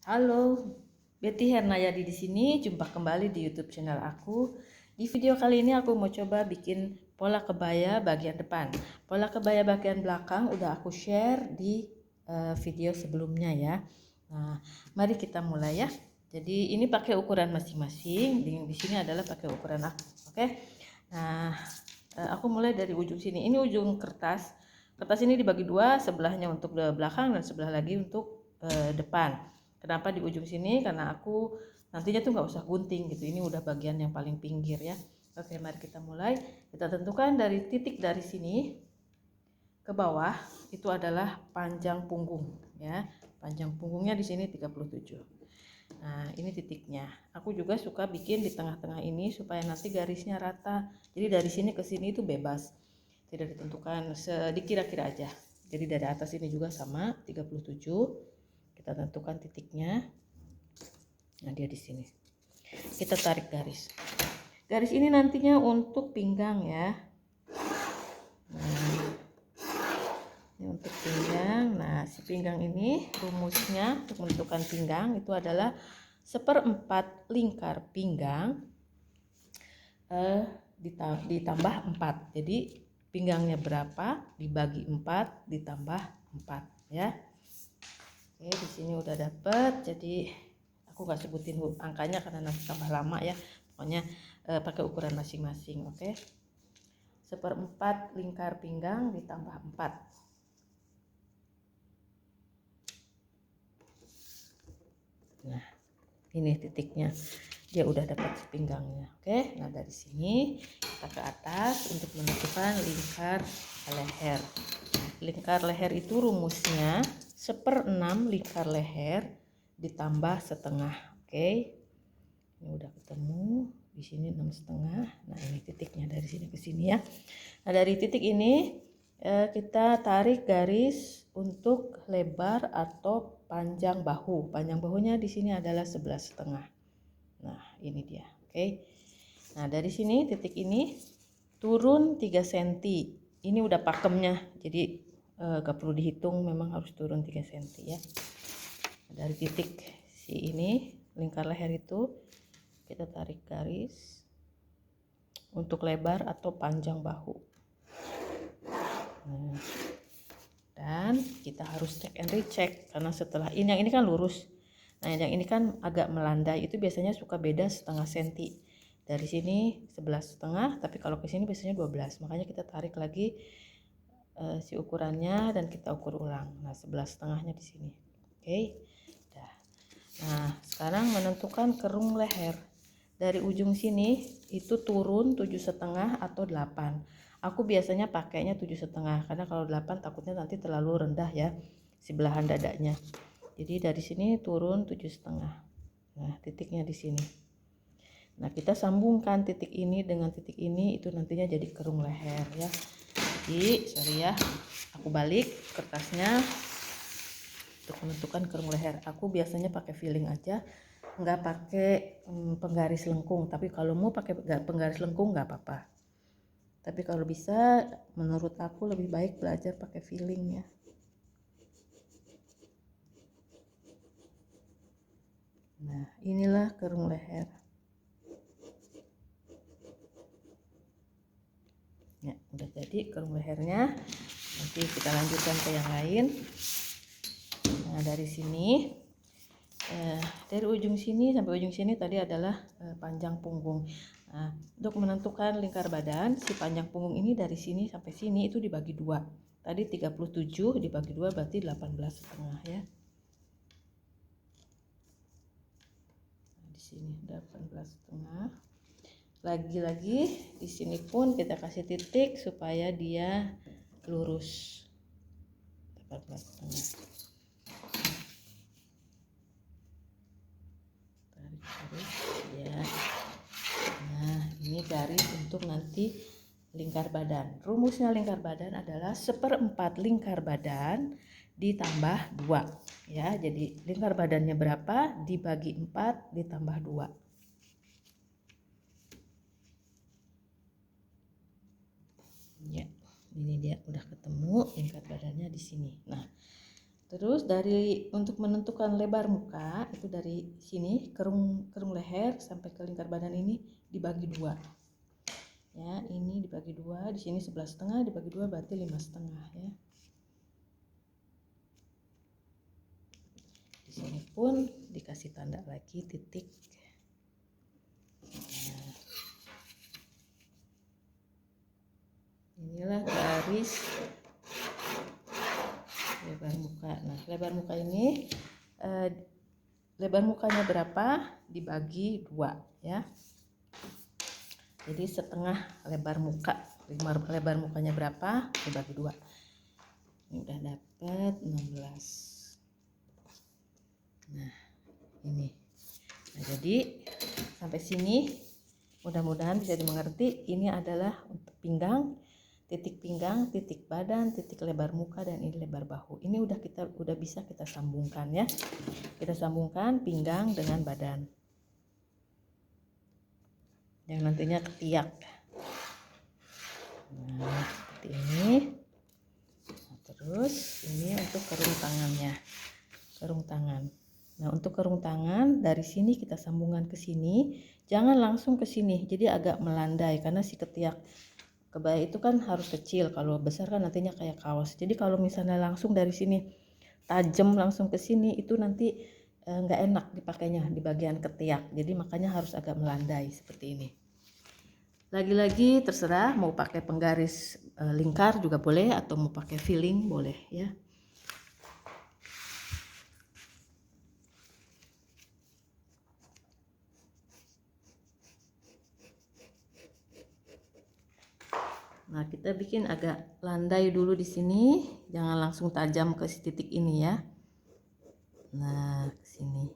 Halo, Betty Hernayadi di sini. Jumpa kembali di YouTube channel aku. Di video kali ini aku mau coba bikin pola kebaya bagian depan. Pola kebaya bagian belakang udah aku share di video sebelumnya ya. Nah, mari kita mulai ya. Jadi ini pakai ukuran masing-masing. Di sini adalah pakai ukuran aku. Oke. Nah, aku mulai dari ujung sini. Ini ujung kertas. Kertas ini dibagi dua, sebelahnya untuk belakang dan sebelah lagi untuk depan. Kenapa di ujung sini? Karena aku nantinya tuh nggak usah gunting gitu. Ini udah bagian yang paling pinggir ya. Oke, mari kita mulai. Kita tentukan dari titik dari sini ke bawah itu adalah panjang punggung ya. Panjang punggungnya di sini 37. Nah, ini titiknya. Aku juga suka bikin di tengah-tengah ini supaya nanti garisnya rata. Jadi dari sini ke sini itu bebas. Tidak ditentukan, dikira-kira aja. Jadi dari atas ini juga sama 37. Kita tentukan titiknya. Nah, dia di sini. Kita tarik garis. Garis ini nantinya untuk pinggang ya. Nah, ini untuk pinggang. Nah, si pinggang ini rumusnya untuk menentukan pinggang itu adalah 1/4 lingkar pinggang ditambah 4. Jadi pinggangnya berapa dibagi 4 ditambah 4 ya. Oke, di sini udah dapet. Jadi aku nggak sebutin angkanya karena nanti tambah lama ya. Pokoknya pakai ukuran masing-masing. Oke, 1/4 lingkar pinggang ditambah 4. Nah, ini titiknya, dia udah dapat pinggangnya. Oke, nah dari sini kita ke atas untuk menentukan lingkar leher. Lingkar leher itu rumusnya 1/6 lingkar leher ditambah setengah. Oke, ini udah ketemu. Di sini 6,5. Nah, ini titiknya dari sini ke sini ya. Nah, dari titik ini kita tarik garis untuk lebar atau panjang bahu. Panjang bahunya di sini adalah 11,5. Nah, ini dia. Oke. Nah, dari sini titik ini turun 3 cm. Ini udah pakemnya. Jadi gak perlu dihitung, memang harus turun 3 cm ya. Dari titik si ini lingkar leher itu kita tarik garis untuk lebar atau panjang bahu. Nah, dan kita harus cek and recheck karena setelah ini yang ini kan lurus. Nah, yang ini kan agak melandai, itu biasanya suka beda setengah senti. Dari sini 11,5, tapi kalau ke sini biasanya 12. Makanya kita tarik lagi si ukurannya dan kita ukur ulang. Nah, 11,5-nya di sini. Oke. Dah. Nah, sekarang menentukan kerung leher. Dari ujung sini itu turun 7,5 atau 8. Aku biasanya pakainya 7,5 karena kalau 8 takutnya nanti terlalu rendah ya si belahan dadanya. Jadi dari sini turun 7,5. Nah, titiknya di sini. Nah, kita sambungkan titik ini dengan titik ini, itu nantinya jadi kerung leher ya. Jadi, sorry ya, aku balik kertasnya untuk menentukan kerung leher. Aku biasanya pakai feeling aja, nggak pakai penggaris lengkung. Tapi kalau mau pakai penggaris lengkung nggak apa-apa. Tapi kalau bisa, menurut aku lebih baik belajar pakai feeling ya. Nah, inilah kerung leher. Ya, udah jadi kerung lehernya. Nanti kita lanjutkan ke yang lain. Nah, dari sini dari ujung sini sampai ujung sini tadi adalah panjang punggung. Nah, untuk menentukan lingkar badan, si panjang punggung ini dari sini sampai sini itu dibagi 2. Tadi 37 dibagi 2 berarti 18,5 ya. Nah, di sini 18,5. Lagi-lagi di sini pun kita kasih titik supaya dia lurus. 18,5. Garis ya. Nah, ini garis untuk nanti lingkar badan. Rumusnya lingkar badan adalah 1/4 lingkar badan ditambah 2 ya. Jadi lingkar badannya berapa dibagi 4 ditambah 2. Ya, ini dia udah ketemu lingkar badannya di sini. Nah, Terus untuk menentukan lebar muka itu dari sini kerung leher sampai ke lingkar badan ini dibagi 2. Ya, ini dibagi 2, di sini 11,5 dibagi 2 berarti 5,5 ya. Di sini pun dikasih tanda lagi titik. Nah, inilah garis lebar muka. Nah, lebar muka ini lebar mukanya berapa dibagi 2 ya. Jadi setengah lebar muka, lebar mukanya berapa dibagi 2. Ini udah dapat 16. Nah, ini. Nah, jadi sampai sini mudah-mudahan bisa dimengerti. Ini adalah untuk pinggang, titik badan, titik lebar muka, dan ini lebar bahu. Ini udah bisa kita sambungkan ya. Kita sambungkan pinggang dengan badan. Yang nantinya ketiak. Nah, seperti ini. Nah, terus ini untuk kerung tangannya. Kerung tangan. Nah, untuk kerung tangan dari sini kita sambungkan ke sini, jangan langsung ke sini. Jadi agak melandai karena si ketiak kebaya itu kan harus kecil. Kalau besar kan nantinya kayak kaos. Jadi kalau misalnya langsung dari sini tajam langsung ke sini, itu nanti nggak enak dipakainya di bagian ketiak. Jadi makanya harus agak melandai seperti ini. Lagi-lagi terserah mau pakai penggaris lingkar juga boleh, atau mau pakai filling boleh ya. Nah, kita bikin agak landai dulu di sini, jangan langsung tajam ke titik ini ya. Nah, ke sini.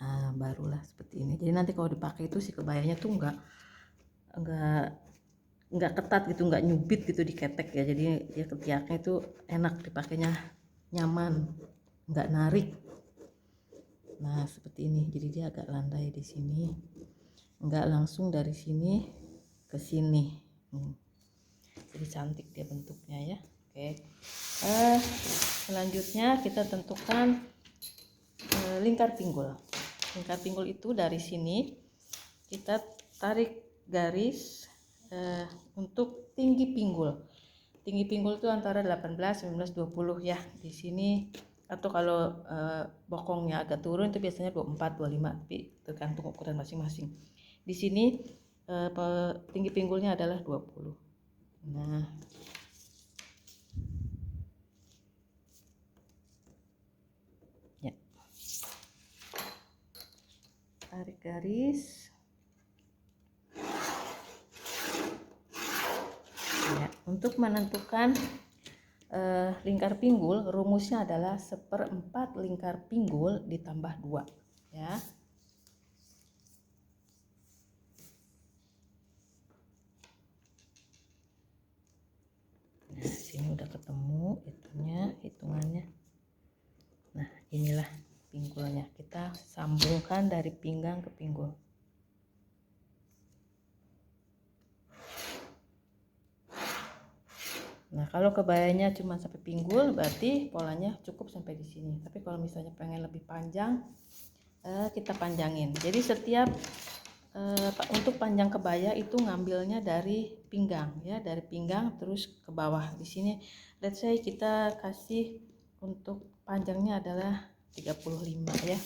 Nah, barulah seperti ini. Jadi nanti kalau dipakai itu si kebayanya tuh nggak ketat gitu, nggak nyubit gitu di ketek ya. Jadi dia ketiaknya itu enak dipakainya, nyaman, nggak narik. Nah, seperti ini. Jadi dia agak landai di sini, nggak langsung dari sini ke sini. Jadi cantik dia bentuknya ya. Oke. Selanjutnya kita tentukan lingkar pinggul. Lingkar pinggul itu dari sini kita tarik garis untuk tinggi pinggul. Tinggi pinggul itu antara 18, 19, 20 ya. Di sini, atau kalau bokongnya agak turun itu biasanya 24, 25, tapi tergantung ukuran masing-masing. Di sini tinggi pinggulnya adalah 20. Nah, ya. Tarik garis. Ya, untuk menentukan lingkar pinggul, rumusnya adalah 1/4 lingkar pinggul ditambah 2 ya. Nah, sini udah ketemu hitungannya. Nah, inilah pinggulnya. Kita sambungkan dari pinggang ke pinggul. Nah, kalau kebayanya cuma sampai pinggul, berarti polanya cukup sampai di sini. Tapi kalau misalnya pengen lebih panjang, kita panjangin. Jadi setiap untuk panjang kebaya itu ngambilnya dari pinggang ya, dari pinggang terus ke bawah. Di sini let's say kita kasih untuk panjangnya adalah 35 ya,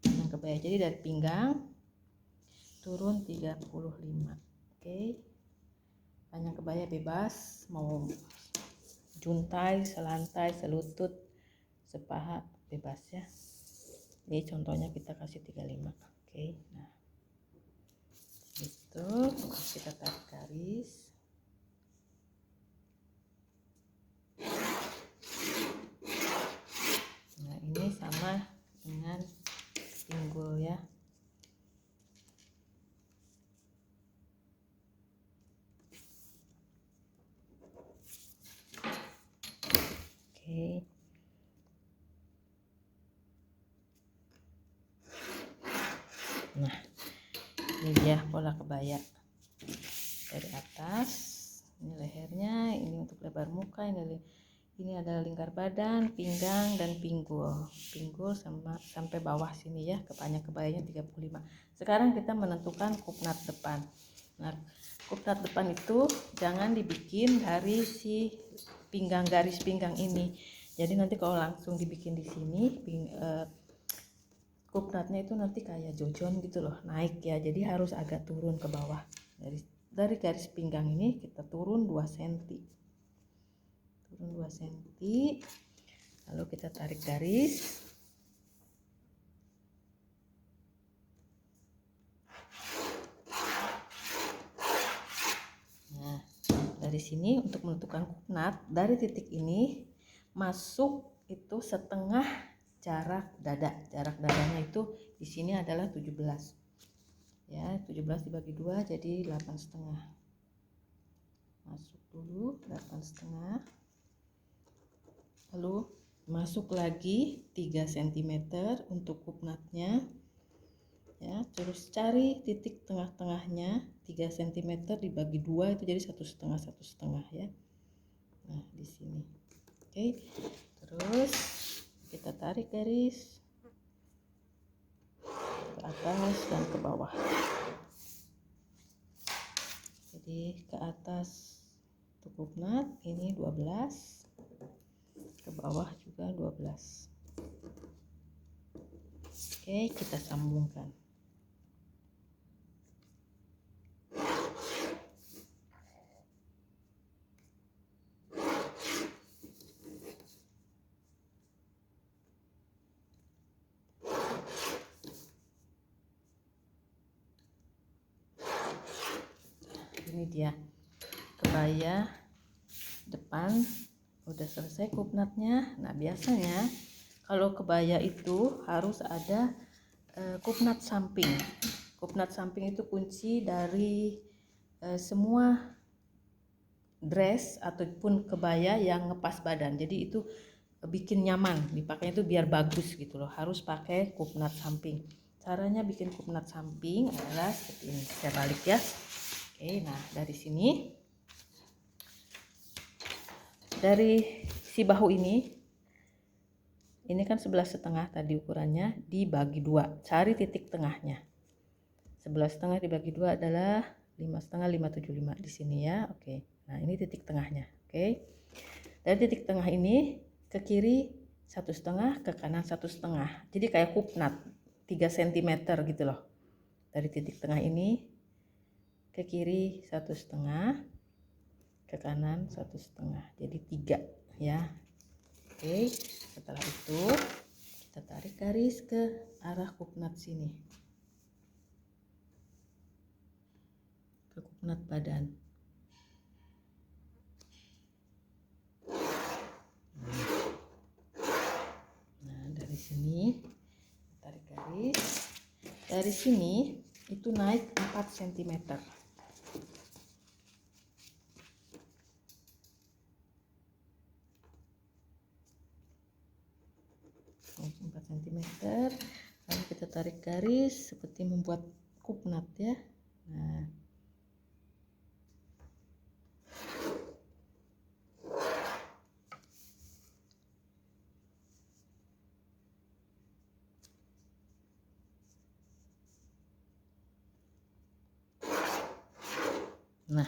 panjang kebaya. Jadi dari pinggang turun 35. Oke. Panjang kebaya bebas, mau juntai, selantai, selutut, sepaha bebas ya. Ini contohnya kita kasih 35. Oke. Nah, itu kita tarik garis. Nah, ini sama dengan pinggul ya. Oke. Nah, ini dia pola kebaya dari atas. Ini lehernya, ini untuk lebar muka, ini Ini adalah lingkar badan, pinggang, dan pinggul. Pinggul sampai bawah sini ya, panjang kebayanya 35. Sekarang kita menentukan kupnat depan. Nah, kupnat depan itu jangan dibikin dari si pinggang, garis pinggang ini. Jadi nanti kalau langsung dibikin di sini, kupnatnya itu nanti kayak jojon gitu loh, naik ya. Jadi harus agak turun ke bawah. Dari garis pinggang ini kita turun 2 cm. Turun 2 cm. Lalu kita tarik garis. Nah, dari sini untuk menentukan kupnat, dari titik ini masuk itu setengah jarak dada. Jarak dadanya itu di sini adalah 17. Ya, 17 dibagi 2 jadi 8,5. Masuk dulu 8,5. Lalu masuk lagi 3 cm untuk kupnatnya. Ya, terus cari titik tengah-tengahnya 3 cm dibagi 2 itu jadi 1,5 ya. Nah, di sini. Oke. Terus kita tarik garis ke atas dan ke bawah. Jadi ke atas untuk kupnat ini 12, ke bawah juga 12. Oke, kita sambungkan. Ini dia kebaya depan udah selesai kupnatnya. Nah, biasanya kalau kebaya itu harus ada kupnat samping. Kupnat samping itu kunci dari semua dress ataupun kebaya yang ngepas badan. Jadi itu bikin nyaman dipakainya itu biar bagus gitu loh. Harus pakai kupnat samping. Caranya bikin kupnat samping adalah seperti ini. Saya balik ya. Oke, nah dari sini, dari si bahu ini kan 11,5 tadi ukurannya, dibagi 2, cari titik tengahnya. 11,5 dibagi 2 adalah 5,5, 575 di sini ya. Oke, nah ini titik tengahnya. Oke, dari titik tengah ini ke kiri 1,5, ke kanan 1,5. Jadi kayak kupnat 3 cm gitu loh. Dari titik tengah ini ke kiri 1,5, ke kanan 1,5, jadi 3 ya. Oke, setelah itu kita tarik garis ke arah kupnat sini, ke kupnat badan. Nah, dari sini tarik garis, dari sini itu naik 4 cm. 4 cm, lalu kita tarik garis seperti membuat kupnat ya. Nah,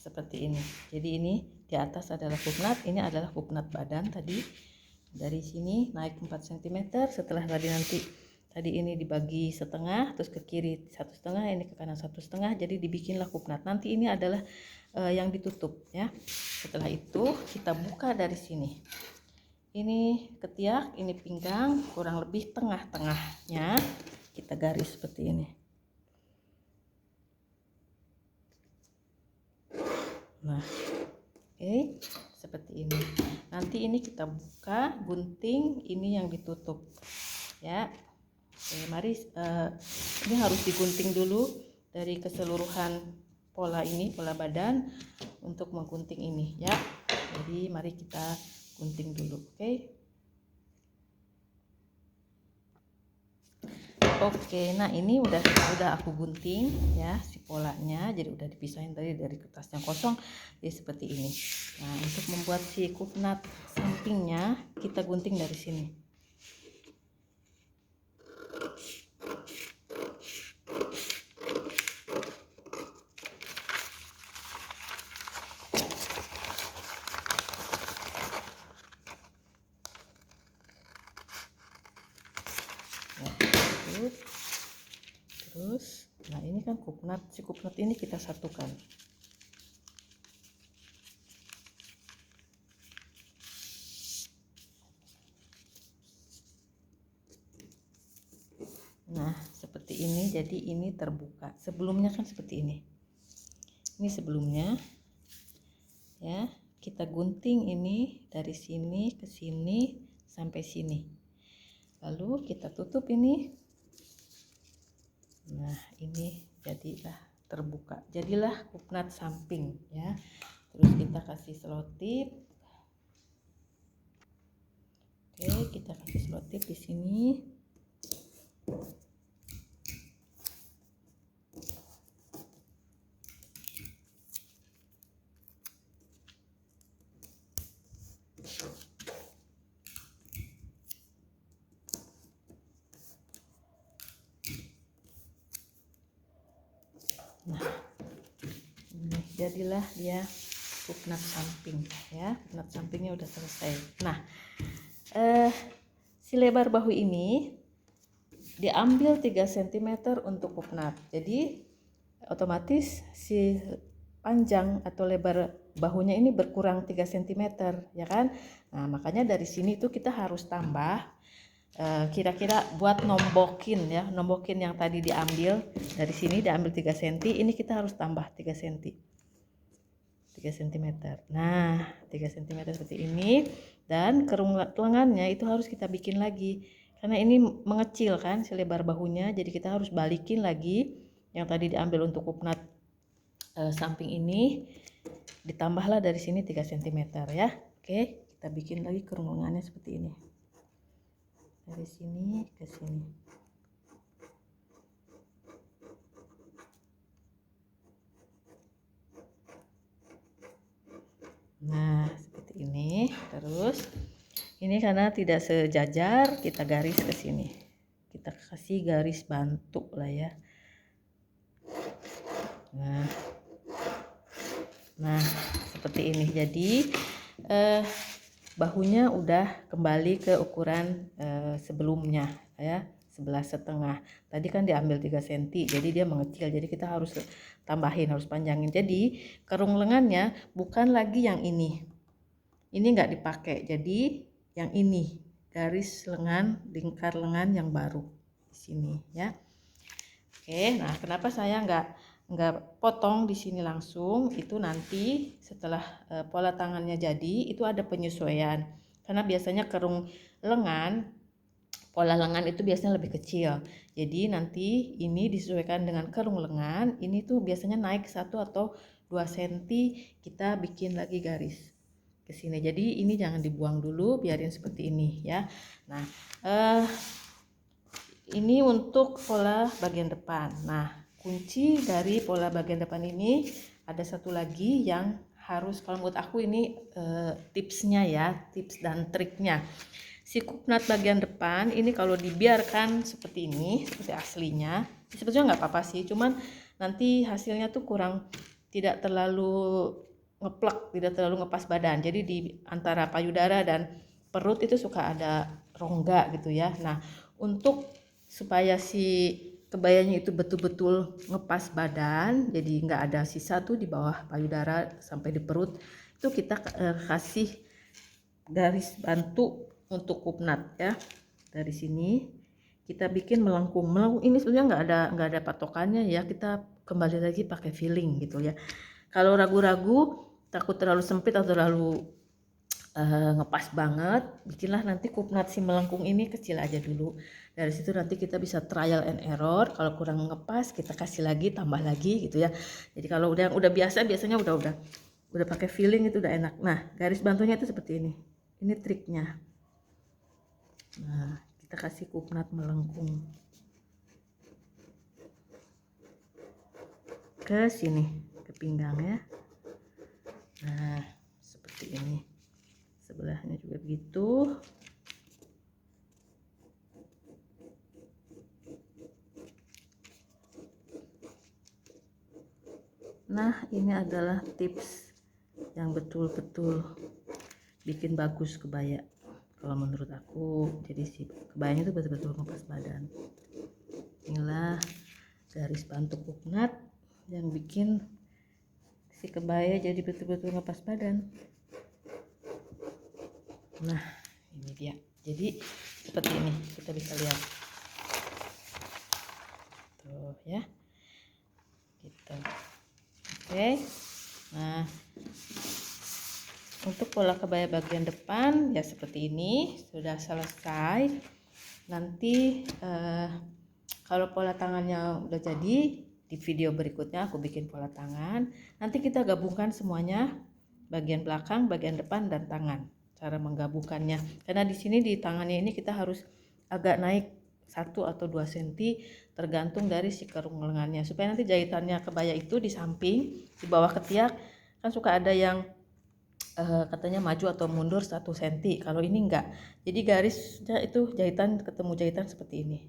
seperti ini. Jadi ini di atas adalah kupnat, ini adalah kupnat badan tadi. Dari sini naik 4 cm, setelah tadi ini dibagi setengah, terus ke kiri 1,5, ini ke kanan 1,5, jadi dibikinlah kupnat. Nanti ini adalah yang ditutup ya. Setelah itu kita buka dari sini. Ini ketiak, ini pinggang, kurang lebih tengah-tengahnya kita garis seperti ini. Nah, oke, seperti ini. Nanti ini kita buka gunting, ini yang ditutup ya. Oke, mari ini harus digunting dulu dari keseluruhan pola ini, pola badan untuk menggunting ini ya. Jadi mari kita gunting dulu. Oke. Oke, nah ini udah aku gunting ya si polanya, jadi udah dipisahin tadi dari kertas yang kosong, jadi seperti ini. Nah, untuk membuat si kupnat sampingnya kita gunting dari sini. Ya, terus, nah ini kan kupnat, si kupnat ini kita satukan. Nah, seperti ini, jadi ini terbuka. Sebelumnya kan seperti ini. Ini sebelumnya, ya, kita gunting ini dari sini ke sini sampai sini. Lalu kita tutup ini. Nah, ini jadilah terbuka. Jadilah kupnat samping ya. Terus kita kasih selotip. Oke, kita kasih selotip di sini. Nah, ini jadilah dia kupnat samping ya. Kupnat sampingnya udah selesai. Nah, si lebar bahu ini diambil 3 cm untuk kupnat. Jadi otomatis si panjang atau lebar bahunya ini berkurang 3 cm ya kan. Nah, makanya dari sini tuh kita harus tambah kira-kira buat nombokin ya, nombokin yang tadi diambil dari sini, diambil 3 cm, ini kita harus tambah 3 cm. 3 cm. Nah, 3 cm seperti ini, dan kerung lengannya itu harus kita bikin lagi. Karena ini mengecil kan si lebar bahunya, jadi kita harus balikin lagi yang tadi diambil untuk kupnat samping ini, ditambahlah dari sini 3 cm ya. Oke, kita bikin lagi kerung lengannya seperti ini. Dari sini ke sini. Nah, seperti ini. Terus ini karena tidak sejajar, kita garis ke sini. Kita kasih garis bantu lah ya. Nah, seperti ini. Jadi bahunya udah kembali ke ukuran sebelumnya ya, 11,5. Tadi kan diambil 3 cm, jadi dia mengecil, jadi kita harus tambahin, harus panjangin. Jadi kerung lengannya bukan lagi yang ini nggak dipakai, jadi yang ini garis lengan, lingkar lengan yang baru di sini ya. Oke, nah kenapa saya nggak potong di sini langsung, itu nanti setelah pola tangannya jadi itu ada penyesuaian, karena biasanya kerung lengan, pola lengan itu biasanya lebih kecil, jadi nanti ini disesuaikan dengan kerung lengan, ini tuh biasanya naik 1 atau 2 cm, kita bikin lagi garis ke sini. Jadi ini jangan dibuang dulu, biarin seperti ini ya. Nah, ini untuk pola bagian depan. Nah, kunci dari pola bagian depan ini ada satu lagi yang harus, kalau menurut aku ini tipsnya ya, tips dan triknya. Si kupnat bagian depan ini kalau dibiarkan seperti ini, seperti aslinya, sebetulnya nggak apa-apa sih, cuman nanti hasilnya tuh kurang, tidak terlalu ngeplek, tidak terlalu ngepas badan. Jadi di antara payudara dan perut itu suka ada rongga gitu ya. Nah, untuk supaya si kebayanya itu betul-betul ngepas badan, jadi nggak ada sisa tuh di bawah payudara sampai di perut, itu kita kasih garis bantu untuk kupnat ya. Dari sini kita bikin melengkung. Melengkung ini sebenarnya nggak ada patokannya ya, kita kembali lagi pakai feeling gitu ya. Kalau ragu-ragu takut terlalu sempit atau terlalu ngepas banget, bikinlah nanti kupnat si melengkung ini kecil aja dulu. Dari situ nanti kita bisa trial and error, kalau kurang ngepas kita kasih lagi, tambah lagi gitu ya. Jadi kalau udah biasa, biasanya udah pakai feeling itu udah enak. Nah, garis bantunya itu seperti ini triknya. Nah, kita kasih kupnat melengkung. ke sini, ke pinggang ya. Nah, seperti ini. Sebelahnya juga begitu. Nah, ini adalah tips yang betul-betul bikin bagus kebaya kalau menurut aku. Jadi si kebayanya itu betul-betul ngepas badan. Inilah garis bantu kuknat yang bikin si kebaya jadi betul-betul ngepas badan. Nah, ini dia. Jadi seperti ini kita bisa lihat tuh ya, gitu. Oke, nah untuk pola kebaya bagian depan ya seperti ini, sudah selesai. Nanti kalau pola tangannya udah jadi, di video berikutnya aku bikin pola tangan. Nanti kita gabungkan semuanya, bagian belakang, bagian depan, dan tangan. Cara menggabungkannya, karena di sini di tangannya ini kita harus agak naik 1 atau 2 cm tergantung dari si kerung lengannya, supaya nanti jahitannya kebaya itu di samping, di bawah ketiak kan suka ada yang katanya maju atau mundur 1 cm. Kalau ini enggak, jadi garisnya itu jahitan ketemu jahitan seperti ini,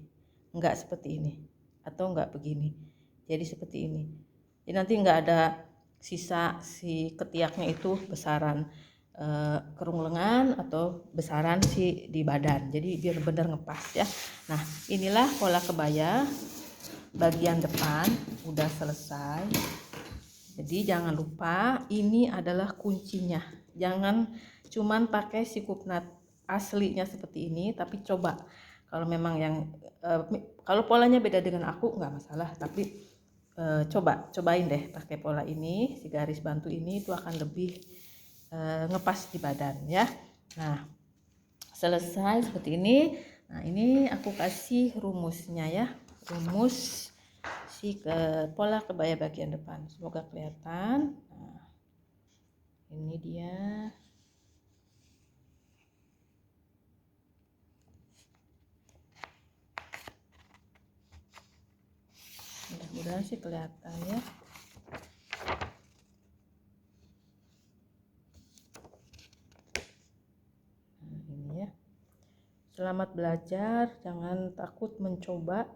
enggak seperti ini atau enggak begini, jadi seperti ini. Jadi nanti enggak ada sisa si ketiaknya itu besaran kerung lengan atau besaran si di badan, jadi biar benar ngepas ya. Nah, inilah pola kebaya bagian depan udah selesai. Jadi jangan lupa ini adalah kuncinya, jangan cuman pakai si kuknat aslinya seperti ini, tapi coba kalau memang yang kalau polanya beda dengan aku nggak masalah, tapi cobain deh pakai pola ini, si garis bantu ini, itu akan lebih ngepas di badan ya. Nah, selesai seperti ini. Nah, ini aku kasih rumusnya ya, rumus si pola kebaya bagian depan, semoga kelihatan. Nah, ini dia. Mudah-mudahan sih kelihatan ya. Nah, ini ya. Selamat belajar, jangan takut mencoba,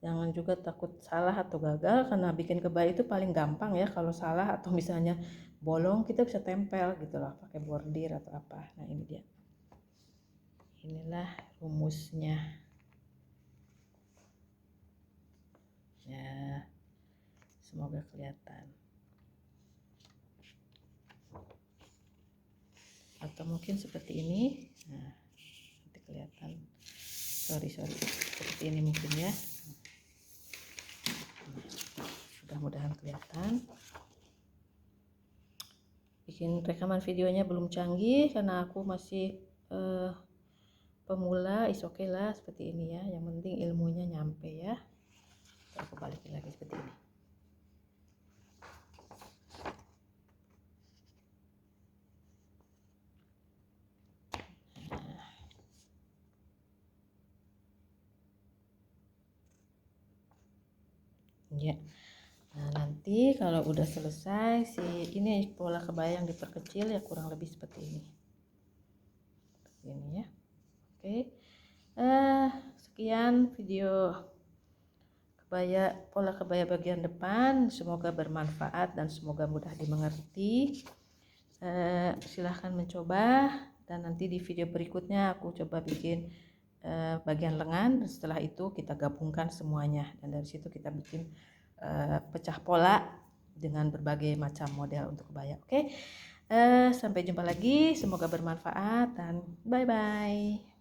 jangan juga takut salah atau gagal, karena bikin kebaya itu paling gampang ya. Kalau salah atau misalnya bolong, kita bisa tempel gitu loh, pakai bordir atau apa. Nah, ini dia. Inilah rumusnya. Ya, semoga kelihatan. Atau mungkin seperti ini. Nah, nanti kelihatan. Sorry, seperti ini mungkin ya. Mudah-mudahan kelihatan. Bikin rekaman videonya belum canggih karena aku masih pemula, is okay lah seperti ini ya. Yang penting ilmunya nyampe ya. Aku balikin lagi seperti ini. Ya. Nah, nanti kalau udah selesai ini pola kebaya yang diperkecil ya, kurang lebih seperti ini. Seperti ini ya. Oke. Sekian video pola kebaya bagian depan, semoga bermanfaat dan semoga mudah dimengerti. Silahkan mencoba, dan nanti di video berikutnya aku coba bikin bagian lengan. Setelah itu kita gabungkan semuanya, dan dari situ kita bikin pecah pola dengan berbagai macam model untuk kebaya. Oke, sampai jumpa lagi, semoga bermanfaat dan bye bye.